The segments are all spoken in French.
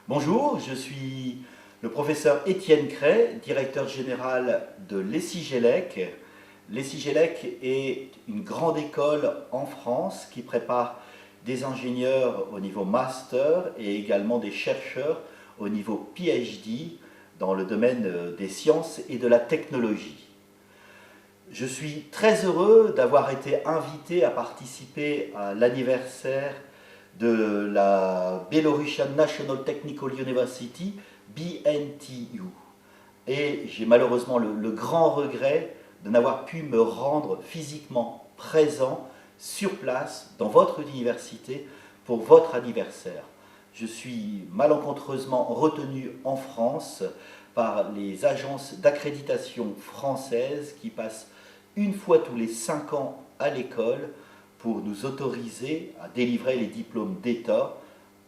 Bonjour, je suis le professeur Étienne Cray, directeur général de l'ESIGELEC. L'ESIGELEC est une grande école en France qui prépare des ingénieurs au niveau master et également des chercheurs au niveau PhD dans le domaine des sciences et de la technologie. Je suis très heureux d'avoir été invité à participer à l'anniversaire de la Belarusian National Technical University, BNTU. Et j'ai malheureusement le grand regret de n'avoir pu me rendre physiquement présent sur place dans votre université pour votre anniversaire. Je suis malencontreusement retenu en France par les agences d'accréditation françaises qui passent une fois tous les 5 ans à l'école pour nous autoriser à délivrer les diplômes d'État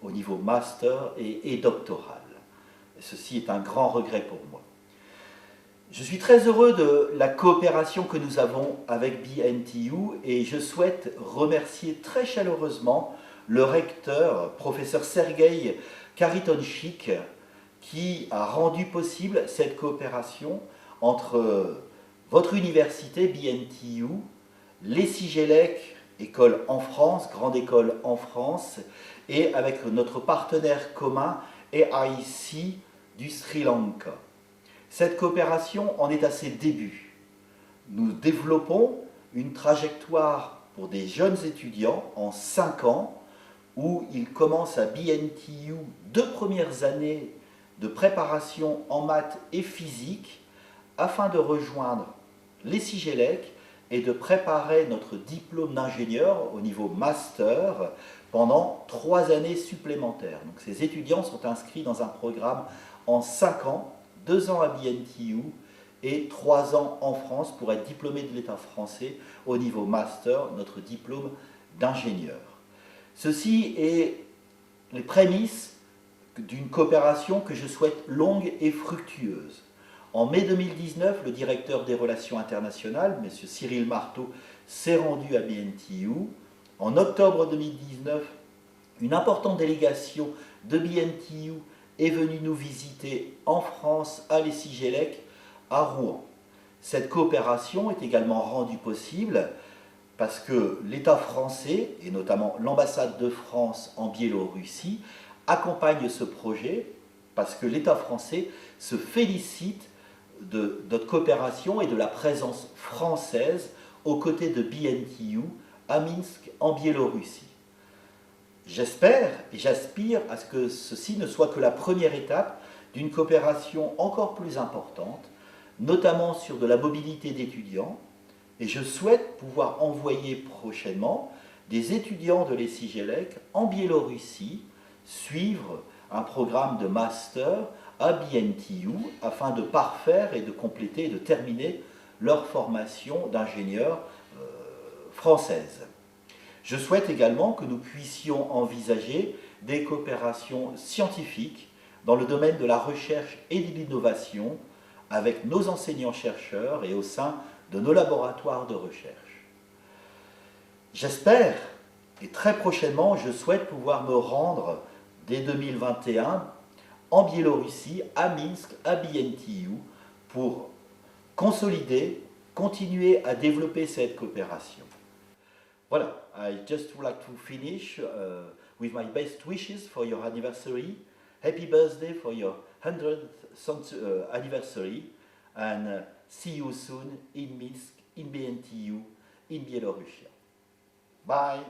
au niveau master et doctoral. Et ceci est un grand regret pour moi. Je suis très heureux de la coopération que nous avons avec BNTU et je souhaite remercier très chaleureusement le recteur, professeur Sergueï Kharitonchik, qui a rendu possible cette coopération entre votre université BNTU, l'ESIGELEC, école en France, grande école en France, et avec notre partenaire commun AIC du Sri Lanka. Cette coopération en est à ses débuts. Nous développons une trajectoire pour des jeunes étudiants en 5 ans où ils commencent à BNTU 2 premières années de préparation en maths et physique afin de rejoindre l'ESIGELEC et de préparer notre diplôme d'ingénieur au niveau master pendant 3 années supplémentaires. Donc ces étudiants sont inscrits dans un programme en 5 ans, 2 ans à BNTU et 3 ans en France pour être diplômé de l'État français au niveau master, notre diplôme d'ingénieur. Ceci est les prémices d'une coopération que je souhaite longue et fructueuse. En mai 2019, le directeur des relations internationales, M. Cyril Marteau, s'est rendu à BNTU. En octobre 2019, une importante délégation de BNTU est venue nous visiter en France à l'ESIGELEC à Rouen. Cette coopération est également rendue possible parce que l'État français, et notamment l'ambassade de France en Biélorussie, accompagne ce projet parce que l'État français se félicite de notre coopération et de la présence française aux côtés de BNTU à Minsk en Biélorussie. J'espère et j'aspire à ce que ceci ne soit que la première étape d'une coopération encore plus importante, notamment sur de la mobilité d'étudiants, et je souhaite pouvoir envoyer prochainement des étudiants de l'ESIGELEC en Biélorussie suivre un programme de master à BNTU afin de parfaire et de compléter et de terminer leur formation d'ingénieur française. Je souhaite également que nous puissions envisager des coopérations scientifiques dans le domaine de la recherche et de l'innovation avec nos enseignants-chercheurs et au sein de nos laboratoires de recherche. J'espère, et très prochainement, je souhaite pouvoir me rendre dès 2021 en Biélorussie, à Minsk, à BNTU, pour consolider, continuer à développer cette coopération. Voilà, I just would like to finish with my best wishes for your anniversary. Happy birthday for your 100th anniversary, and see you soon in Minsk, in BNTU, in Belarus. Bye!